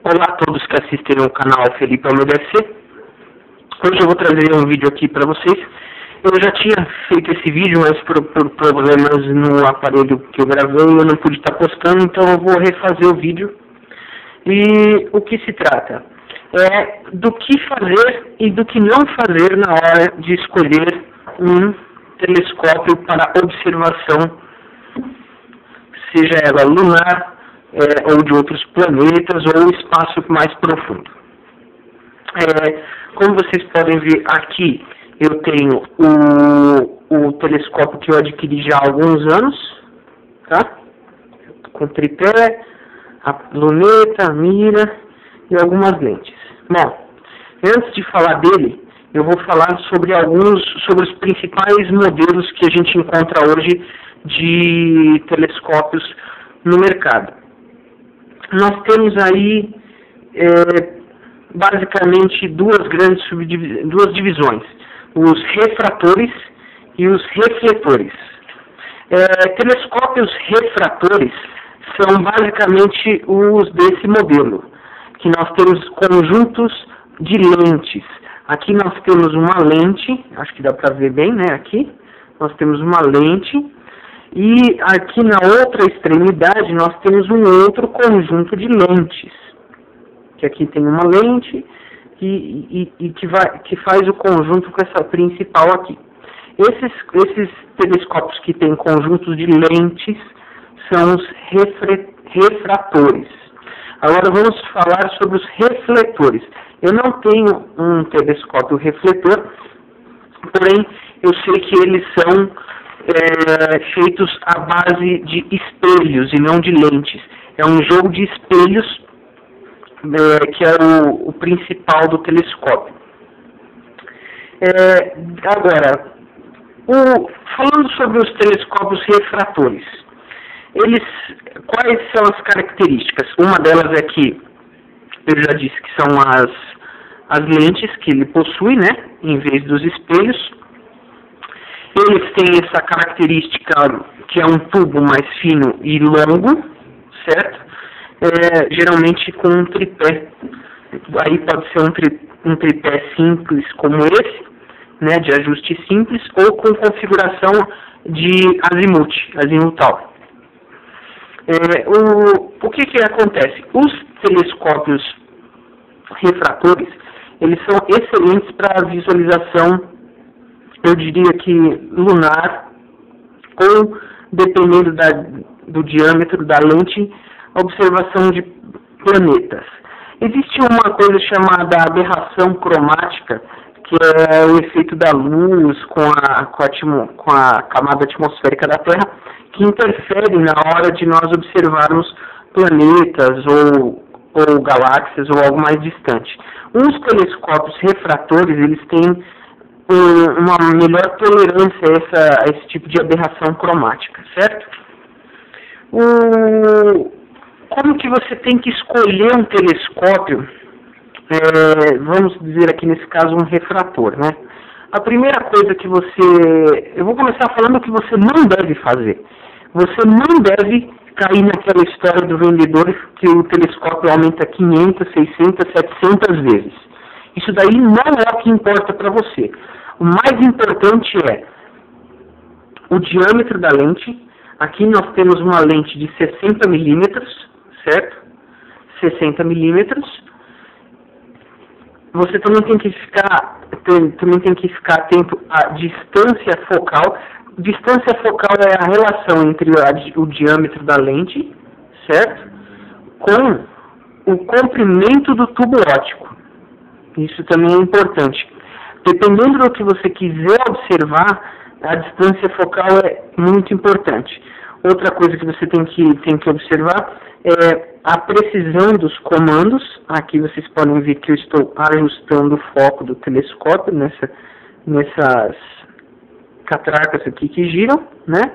Olá a todos que assistem ao canal Felipe AlmeidaFC. Hoje eu vou trazer um vídeo aqui para vocês. Eu já tinha feito esse vídeo, mas por problemas no aparelho que eu gravei eu não pude estar postando, então eu vou refazer o vídeo. E o que se trata é do que fazer e do que não fazer na hora de escolher um telescópio para observação, seja ela lunar, ou de outros planetas, ou espaço mais profundo. Como vocês podem ver aqui, eu tenho o telescópio que eu adquiri já há alguns anos, tá? Com tripé, a luneta, a mira e algumas lentes. Bom, antes de falar dele, eu vou falar sobre os principais modelos que a gente encontra hoje de telescópios no mercado. Nós temos aí basicamente duas divisões, os refratores e os refletores. Telescópios refratores são basicamente os desse modelo, que nós temos conjuntos de lentes. Aqui nós temos uma lente, acho que dá para ver bem, né? Aqui nós temos uma lente. E aqui na outra extremidade nós temos um outro conjunto de lentes, que aqui tem uma lente que faz o conjunto com essa principal aqui. Esses telescópios que têm conjuntos de lentes são os refratores. Agora vamos falar sobre os refletores. Eu não tenho um telescópio refletor, porém eu sei que eles são feitos à base de espelhos e não de lentes. É um jogo de espelhos que é o principal do telescópio. Agora, falando sobre os telescópios refratores, quais são as características? Uma delas é que eu já disse que são as lentes que ele possui, né, em vez dos espelhos. Eles têm essa característica que é um tubo mais fino e longo, certo? Geralmente com um tripé. Aí pode ser um tripé simples como esse, né, de ajuste simples, ou com configuração de azimutal. O que acontece? Os telescópios refratores, eles são excelentes para visualização, eu diria que lunar, ou, dependendo do diâmetro da lente, observação de planetas. Existe uma coisa chamada aberração cromática, que é o efeito da luz com a camada atmosférica da Terra, que interfere na hora de nós observarmos planetas ou galáxias ou algo mais distante. Os telescópios refratores, eles têm uma melhor tolerância a esse tipo de aberração cromática, certo? Como que você tem que escolher um telescópio, vamos dizer aqui nesse caso um refrator, né? A primeira coisa que eu vou começar falando o que você não deve fazer. Você não deve cair naquela história do vendedor que o telescópio aumenta 500, 600, 700 vezes. Isso daí não é o que importa para você. O mais importante é o diâmetro da lente. Aqui nós temos uma lente de 60 milímetros, certo? 60 milímetros. Você também tem que ficar atento à distância focal. Distância focal é a relação entre o diâmetro da lente, certo? Com o comprimento do tubo óptico. Isso também é importante. Dependendo do que você quiser observar, a distância focal é muito importante. Outra coisa que você tem que observar é a precisão dos comandos. Aqui vocês podem ver que eu estou ajustando o foco do telescópio nessas catracas aqui que giram, né?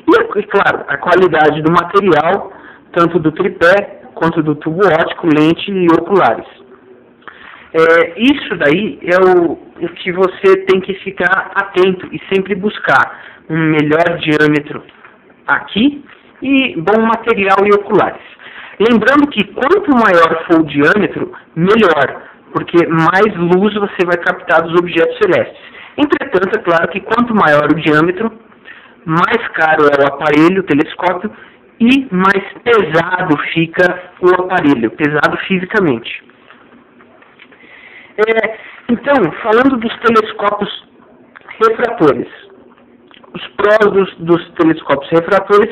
E claro, a qualidade do material, tanto do tripé quanto do tubo óptico, lente e oculares. Isso daí é o que você tem que ficar atento e sempre buscar um melhor diâmetro aqui e bom material e oculares. Lembrando que quanto maior for o diâmetro, melhor, porque mais luz você vai captar dos objetos celestes. Entretanto, é claro que quanto maior o diâmetro, mais caro é o aparelho, o telescópio, e mais pesado fica o aparelho, pesado fisicamente. Então, falando dos telescópios refratores, os prós dos telescópios refratores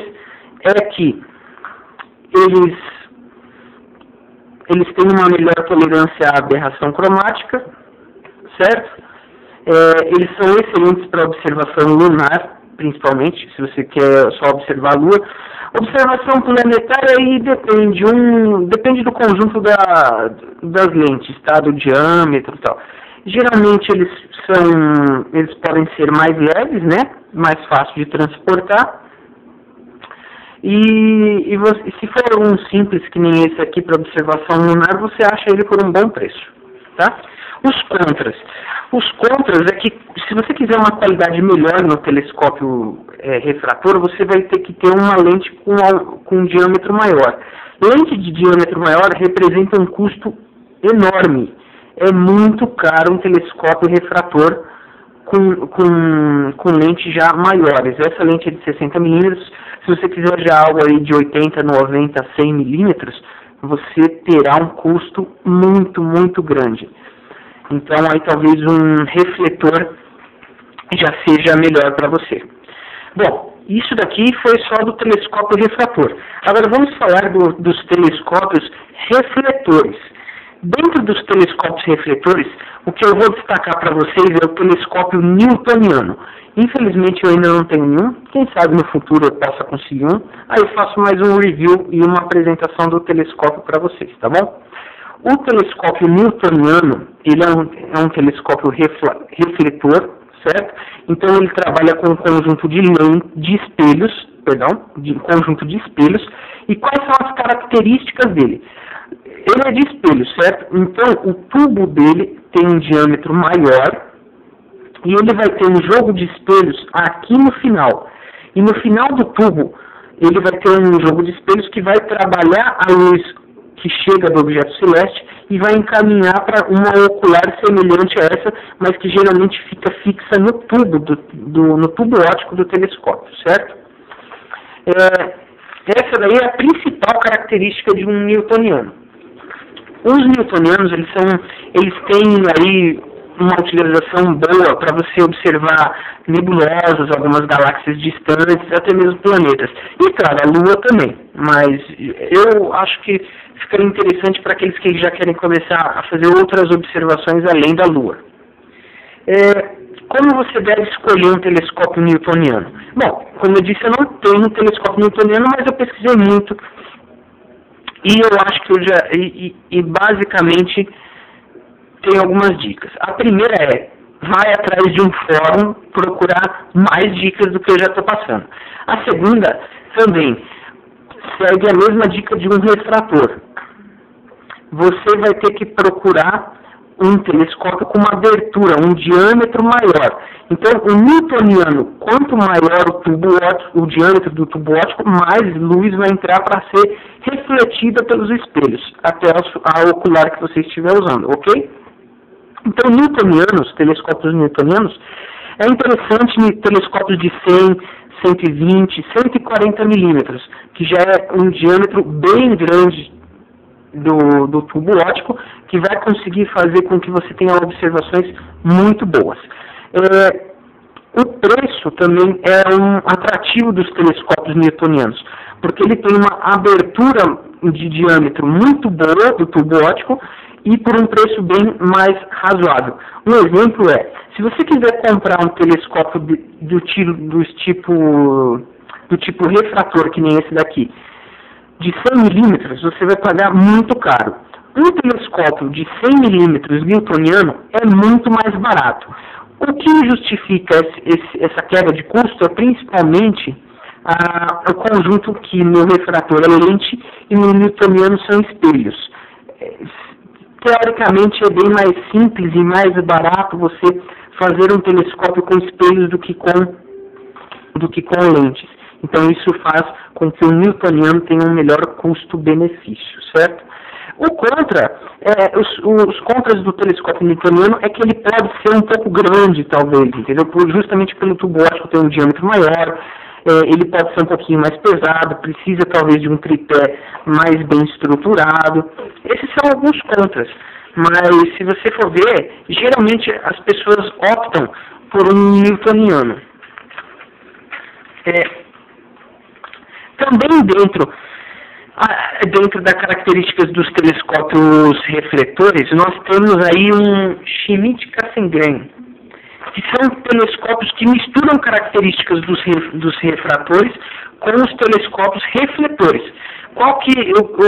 é que eles têm uma melhor tolerância à aberração cromática, certo? Eles são excelentes para observação lunar, principalmente, se você quer só observar a Lua. Observação planetária aí depende do conjunto das lentes, tá? Do diâmetro e tal. Geralmente eles podem ser mais leves, né? Mais fácil de transportar. E se for um simples que nem esse aqui para observação lunar, você acha ele por um bom preço, tá? Os contras é que se você quiser uma qualidade melhor no telescópio refrator, você vai ter que ter uma lente com um diâmetro maior. Lente de diâmetro maior representa um custo enorme. É muito caro um telescópio refrator com lentes já maiores. Essa lente é de 60 milímetros. Se você quiser já algo aí de 80, 90, 100 milímetros, você terá um custo muito, muito grande. Então aí talvez um refletor já seja melhor para você. Bom, isso daqui foi só do telescópio refrator. Agora vamos falar dos telescópios refletores. Dentro dos telescópios refletores, o que eu vou destacar para vocês é o telescópio newtoniano. Infelizmente eu ainda não tenho nenhum, quem sabe no futuro eu possa conseguir um. Aí eu faço mais um review e uma apresentação do telescópio para vocês, tá bom? O telescópio newtoniano, ele é um telescópio refletor, certo? Então ele trabalha com um conjunto de espelhos. E quais são as características dele? Ele é de espelho, certo? Então o tubo dele tem um diâmetro maior e ele vai ter um jogo de espelhos aqui no final. E no final do tubo ele vai ter um jogo de espelhos que vai trabalhar a luz que chega do objeto celeste e vai encaminhar para uma ocular semelhante a essa, mas que geralmente fica fixa no tubo no tubo óptico do telescópio, certo? Essa daí é a principal característica de um newtoniano. Os newtonianos, eles têm aí uma utilização boa para você observar nebulosas, algumas galáxias distantes, até mesmo planetas. E claro, a Lua também. Mas eu acho que fica interessante para aqueles que já querem começar a fazer outras observações além da Lua. Como você deve escolher um telescópio newtoniano? Bom, como eu disse, eu não tenho um telescópio newtoniano, mas eu pesquisei muito. E eu acho que basicamente tem algumas dicas. A primeira vai atrás de um fórum procurar mais dicas do que eu já estou passando. A segunda também segue a mesma dica de um refrator. Você vai ter que procurar um telescópio com uma abertura, um diâmetro maior. Então, o newtoniano, quanto maior o diâmetro do tubo óptico, mais luz vai entrar para ser refletida pelos espelhos, até a ocular que você estiver usando, ok? Então, telescópios newtonianos, é interessante em telescópios de 100, 120, 140 milímetros, que já é um diâmetro bem grande do tubo óptico, que vai conseguir fazer com que você tenha observações muito boas. O preço também é um atrativo dos telescópios newtonianos, porque ele tem uma abertura de diâmetro muito boa do tubo óptico e por um preço bem mais razoável. Um exemplo se você quiser comprar um telescópio do tipo refrator, que nem esse daqui, de 100 milímetros, você vai pagar muito caro. Um telescópio de 100 milímetros newtoniano é muito mais barato. O que justifica essa queda de custo é principalmente o conjunto que no refrator é lente e no newtoniano são espelhos. Teoricamente é bem mais simples e mais barato você fazer um telescópio com espelhos do que com lentes. Então isso faz com que o newtoniano tenha um melhor custo-benefício, certo? O contra, os contras do telescópio newtoniano é que ele pode ser um pouco grande, talvez, entendeu? Justamente pelo tubo óptico ter um diâmetro maior, ele pode ser um pouquinho mais pesado, precisa talvez de um tripé mais bem estruturado. Esses são alguns contras, mas se você for ver, geralmente as pessoas optam por um newtoniano. Também dentro das características dos telescópios refletores, nós temos aí um Schmidt-Cassegrain, que são telescópios que misturam características dos refratores com os telescópios refletores. O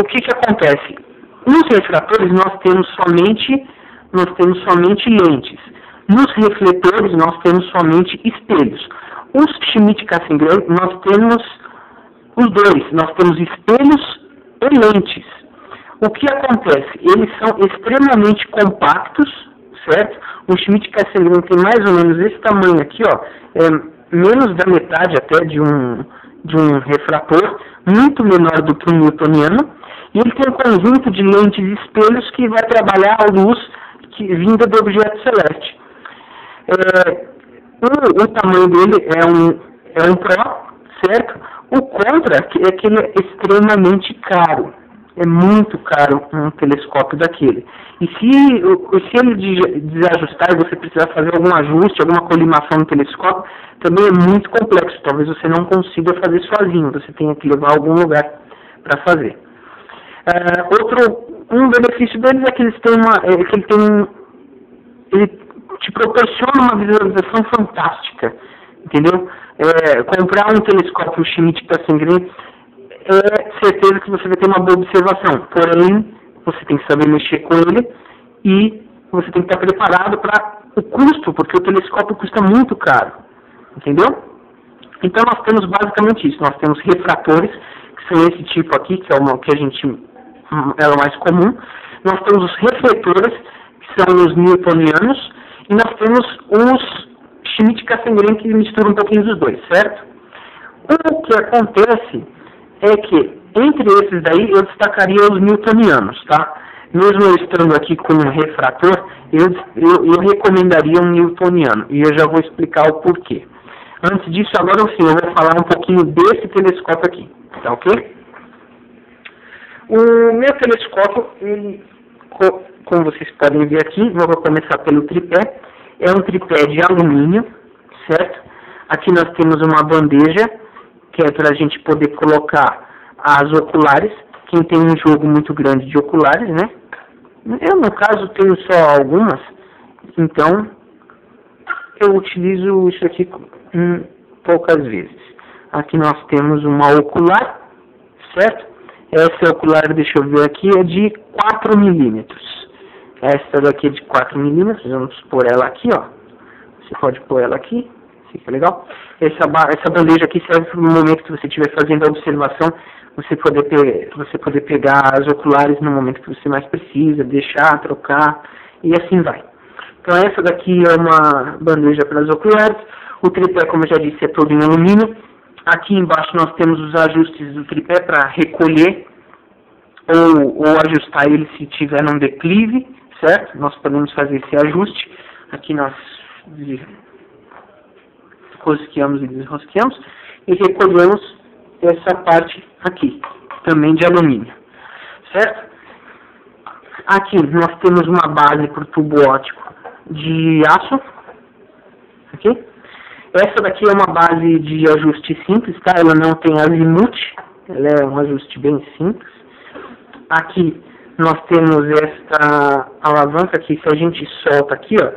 que acontece? Nos refratores nós temos somente lentes. Nos refletores nós temos somente espelhos. Os Schmidt-Cassegrain nós temos os dois. Nós temos espelhos e lentes. O que acontece? Eles são extremamente compactos, certo? O Schmidt-Cassegrain tem mais ou menos esse tamanho aqui, ó, menos da metade até de um refrator, muito menor do que um newtoniano, e ele tem um conjunto de lentes e espelhos que vai trabalhar a luz vinda do objeto celeste. O tamanho dele é um Pro, certo? O contra é que ele é extremamente caro. É muito caro um telescópio daquele. E se ele desajustar e você precisar fazer algum ajuste, alguma colimação no telescópio, também é muito complexo. Talvez você não consiga fazer sozinho. Você tenha que levar a algum lugar para fazer. Um benefício deles é que ele te proporciona uma visualização fantástica, entendeu? Comprar um telescópio Schmidt-Cassegrain é certeza que você vai ter uma boa observação, porém você tem que saber mexer com ele e você tem que estar preparado para o custo, porque o telescópio custa muito caro, entendeu? Então nós temos basicamente isso. Nós temos refratores, que são esse tipo aqui, que é o mais comum. Nós temos os refletores, que são os newtonianos, e nós temos os Schmidt-Cassegrain, que misturam um pouquinho dos dois, certo? O que acontece é que, entre esses daí, eu destacaria os newtonianos, tá? Mesmo eu estando aqui com um refrator, eu recomendaria um newtoniano, e eu já vou explicar o porquê. Antes disso, agora sim, eu vou falar um pouquinho desse telescópio aqui, tá ok? O meu telescópio, como vocês podem ver aqui, vou começar pelo tripé. É um tripé de alumínio, certo? Aqui nós temos uma bandeja, que é para a gente poder colocar as oculares. Quem tem um jogo muito grande de oculares, né? Eu, no caso, tenho só algumas, então eu utilizo isso aqui poucas vezes. Aqui nós temos uma ocular, certo? Essa ocular, deixa eu ver aqui, é de 4 milímetros. Essa daqui é de 4 milímetros, vamos pôr ela aqui, ó. Você pode pôr ela aqui, fica legal. Essa bandeja aqui serve no momento que você estiver fazendo a observação, você poder pegar as oculares no momento que você mais precisa, deixar, trocar, e assim vai. Então essa daqui é uma bandeja para as oculares. O tripé, como eu já disse, é todo em alumínio. Aqui embaixo nós temos os ajustes do tripé para recolher ou ajustar ele se tiver num declive, certo? Nós podemos fazer esse ajuste. Aqui nós rosqueamos e desrosqueamos e recolhemos essa parte aqui, também de alumínio, certo? Aqui nós temos uma base para o tubo óptico de aço, ok? Essa daqui é uma base de ajuste simples, tá? Ela não tem azimuth, ela é um ajuste bem simples. Aqui nós temos esta alavanca que, se a gente solta aqui, ó,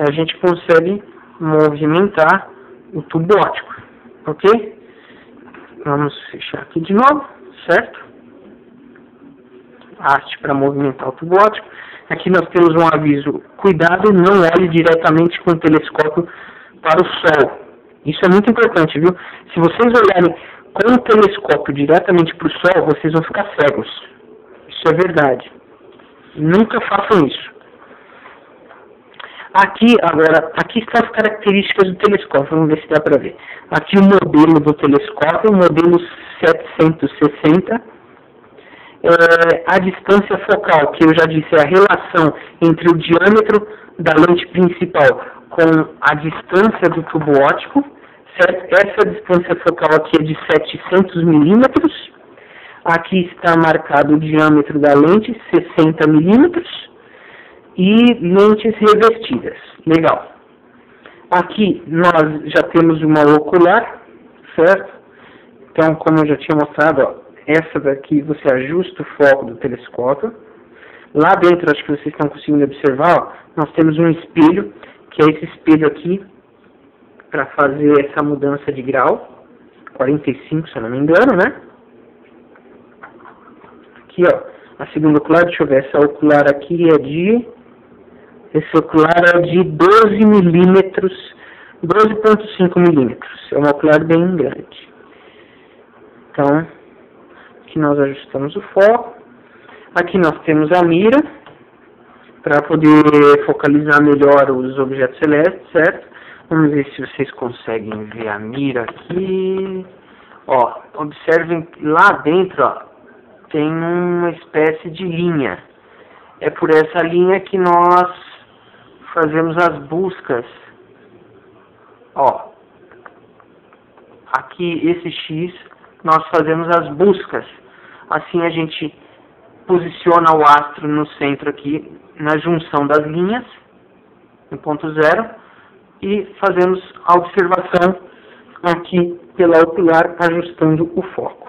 a gente consegue movimentar o tubo óptico, ok? Vamos fechar aqui de novo, certo? Haste para movimentar o tubo óptico. Aqui nós temos um aviso: cuidado, não olhe diretamente com o telescópio para o Sol. Isso é muito importante, viu? Se vocês olharem com o telescópio diretamente para o Sol, vocês vão ficar cegos. Isso é verdade. Nunca façam isso. Aqui estão as características do telescópio, vamos ver se dá para ver. Aqui o modelo do telescópio, o modelo 760. A distância focal, que eu já disse, é a relação entre o diâmetro da lente principal com a distância do tubo óptico, certo? Essa distância focal aqui é de 700 milímetros. Aqui está marcado o diâmetro da lente, 60 milímetros. E lentes revestidas. Legal. Aqui nós já temos uma ocular, certo? Então, como eu já tinha mostrado, ó, essa daqui você ajusta o foco do telescópio. Lá dentro, acho que vocês estão conseguindo observar, ó, nós temos um espelho, que é esse espelho aqui, para fazer essa mudança de grau. 45, se eu não me engano, né? Aqui, ó, a segunda ocular, deixa eu ver, essa ocular aqui é de... Esse ocular é de 12 milímetros, 12,5 milímetros. É um ocular bem grande. Então, aqui nós ajustamos o foco. Aqui nós temos a mira, para poder focalizar melhor os objetos celestes, certo? Vamos ver se vocês conseguem ver a mira aqui. Ó, observem lá dentro, ó, tem uma espécie de linha. É por essa linha que nós fazemos as buscas. Ó, aqui esse X nós fazemos as buscas. Assim a gente posiciona o astro no centro aqui, na junção das linhas, no ponto zero, e fazemos a observação aqui pela ocular, ajustando o foco.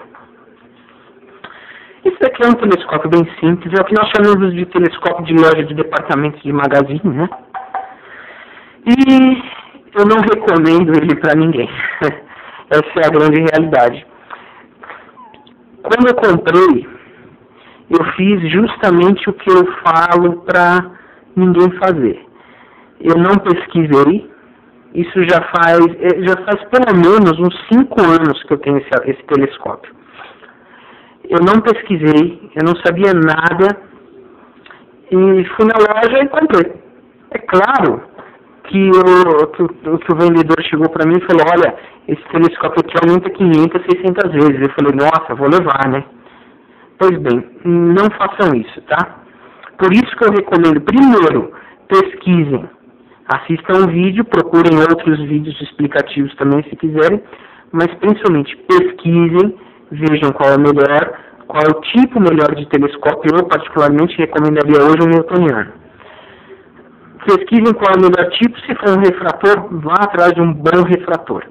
Esse daqui é um telescópio bem simples, é o que nós chamamos de telescópio de loja de departamento de magazine, né? E eu não recomendo ele para ninguém. Essa é a grande realidade. Quando eu comprei, eu fiz justamente o que eu falo para ninguém fazer. Eu não pesquisei. Isso já faz pelo menos uns 5 anos que eu tenho esse telescópio. Eu não pesquisei, eu não sabia nada, e fui na loja e comprei. É claro que o vendedor chegou para mim e falou, olha, esse telescópio aqui aumenta 500, 600 vezes. Eu falei, nossa, vou levar, né? Pois bem, não façam isso, tá? Por isso que eu recomendo, primeiro, pesquisem. Assistam um vídeo, procurem outros vídeos explicativos também, se quiserem, mas principalmente pesquisem, vejam qual é o melhor, qual é o tipo melhor de telescópio. Eu particularmente recomendaria hoje o newtoniano. Pesquisem qual é o melhor tipo. Se for um refrator, vá atrás de um bom refrator.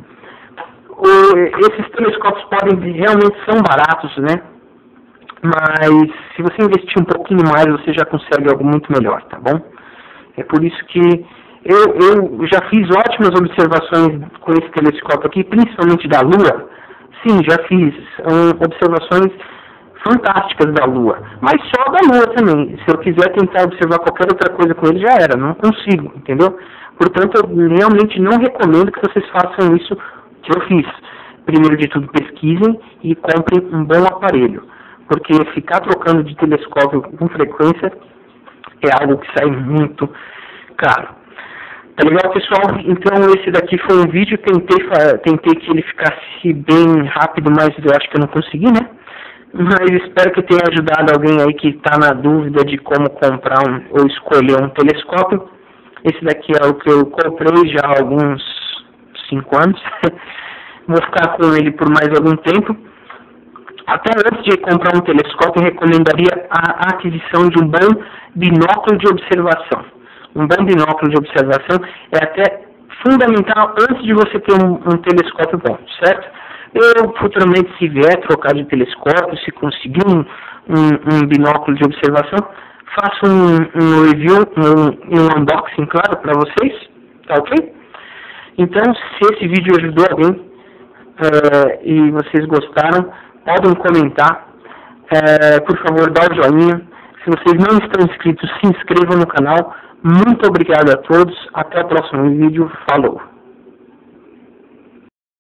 Esses telescópios realmente são baratos, né? Mas se você investir um pouquinho mais, você já consegue algo muito melhor, tá bom? É por isso que eu já fiz ótimas observações com esse telescópio aqui, principalmente da Lua. Sim, já fiz observações fantásticas da Lua, mas só da Lua também. Se eu quiser tentar observar qualquer outra coisa com ele, já era, não consigo, entendeu? Portanto, eu realmente não recomendo que vocês façam isso que eu fiz. Primeiro de tudo, pesquisem e comprem um bom aparelho, porque ficar trocando de telescópio com frequência é algo que sai muito caro. Tá legal, pessoal? Então esse daqui foi um vídeo, tentei que ele ficasse bem rápido, mas eu acho que eu não consegui, né? Mas espero que tenha ajudado alguém aí que está na dúvida de como comprar ou escolher um telescópio. Esse daqui é o que eu comprei já há alguns 5 anos. Vou ficar com ele por mais algum tempo. Até antes de comprar um telescópio, eu recomendaria a aquisição de um bom binóculo de observação. Um bom binóculo de observação é até fundamental antes de você ter um telescópio bom, certo? Eu, futuramente, se vier trocar de telescópio, se conseguir um binóculo de observação, faço um review, um unboxing, claro, para vocês, tá ok? Então, se esse vídeo ajudou alguém e vocês gostaram, podem comentar. Por favor, dá o joinha. Se vocês não estão inscritos, se inscrevam no canal. Muito obrigado a todos. Até o próximo vídeo. Falou!